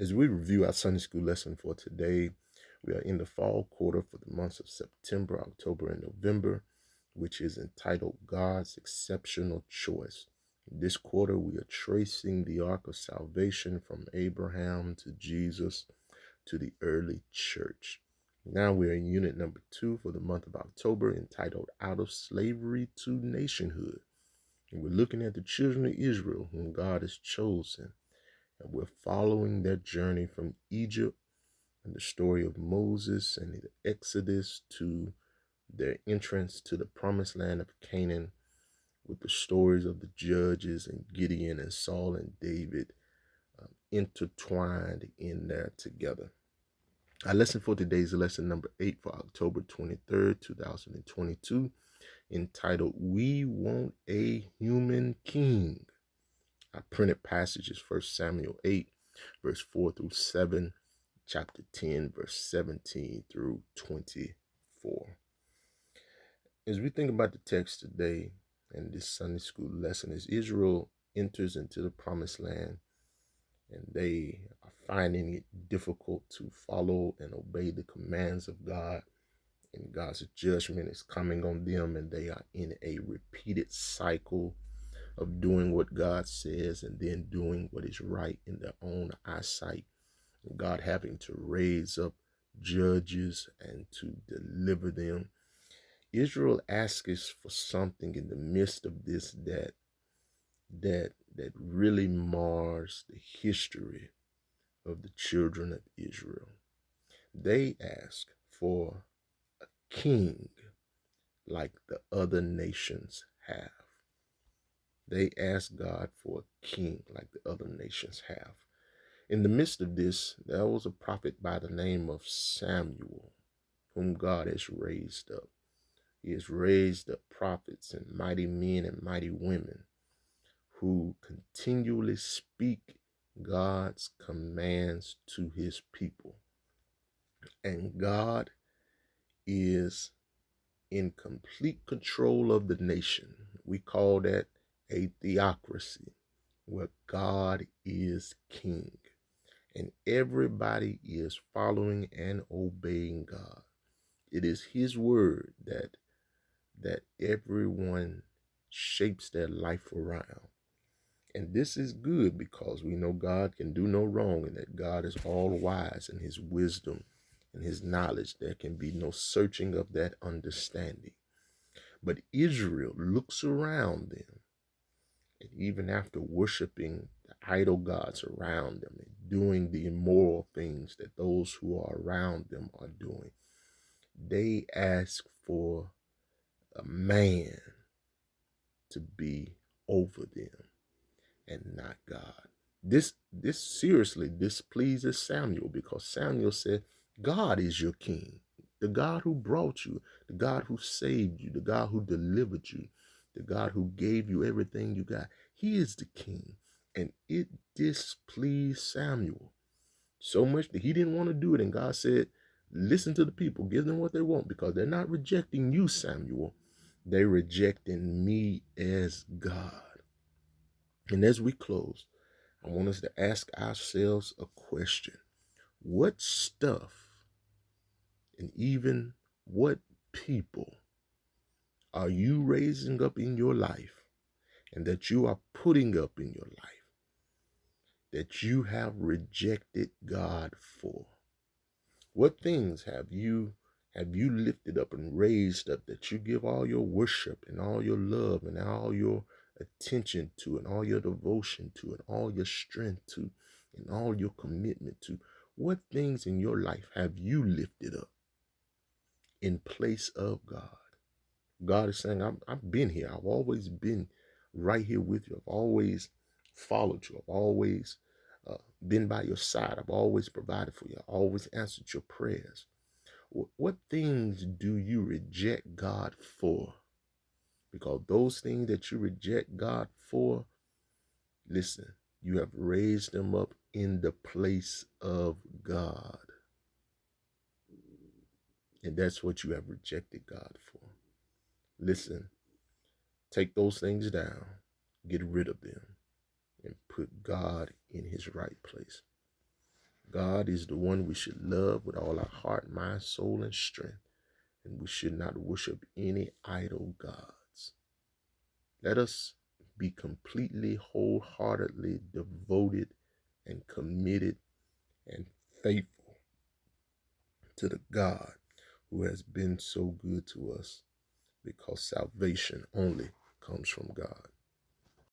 As we review our Sunday school lesson for today, we are in the fall quarter for the months of September, October, and November, which is entitled God's Exceptional Choice. In this quarter, we are tracing the arc of salvation from Abraham to Jesus to the early church. Now we're in unit number 2 for the month of October, entitled Out of Slavery to Nationhood. And we're looking at the children of Israel, whom God has chosen. And we're following their journey from Egypt and the story of Moses and the Exodus to their entrance to the promised land of Canaan, with the stories of the judges and Gideon and Saul and David intertwined in there together. Our lesson for today is lesson number 8 for October 23rd, 2022, entitled We Want a Human King. Our printed passage is 1 Samuel 8, verse 4 through 7, chapter 10, verse 17 through 24. As we think about the text today and this Sunday school lesson, as Israel enters into the promised land and they are finding it difficult to follow and obey the commands of God, and God's judgment is coming on them, and they are in a repeated cycle of doing what God says and then doing what is right in their own eyesight. God having to raise up judges and to deliver them. Israel asks for something in the midst of this that really mars the history of the children of Israel. They ask for a king like the other nations have. They ask God for a king like the other nations have. In the midst of this, there was a prophet by the name of Samuel, whom God has raised up. He has raised up prophets and mighty men and mighty women who continually speak God's commands to his people. And God is in complete control of the nation. We call that a theocracy, where God is king and everybody is following and obeying God. It is his word that everyone shapes their life around. And this is good because we know God can do no wrong and that God is all wise in his wisdom and his knowledge. There can be no searching of that understanding. But Israel looks around them, and even after worshiping the idol gods around them and doing the immoral things that those who are around them are doing, they ask for a man to be over them and not God. This seriously displeases Samuel, because Samuel said, God is your king, the God who brought you, the God who saved you, the God who delivered you, the God who gave you everything you got. He is the king. And it displeased Samuel so much that he didn't want to do it. And God said, listen to the people, give them what they want, because they're not rejecting you, Samuel. They're rejecting me as God. And as we close, I want us to ask ourselves a question. What stuff and even what people are you raising up in your life and that you are putting up in your life that you have rejected God for? What things have you lifted up and raised up that you give all your worship and all your love and all your attention to and all your devotion to and all your strength to and all your commitment to? What things in your life have you lifted up in place of God? God is saying, I've been here. I've always been right here with you. I've always followed you. I've always been by your side. I've always provided for you. I've always answered your prayers. What things do you reject God for? Because those things that you reject God for, listen, you have raised them up in the place of God. And that's what you have rejected God for. Listen, take those things down, get rid of them, and put God in his right place. God is the one we should love with all our heart, mind, soul, and strength. And we should not worship any idol gods. Let us be completely, wholeheartedly devoted and committed and faithful to the God who has been so good to us, because salvation only comes from God.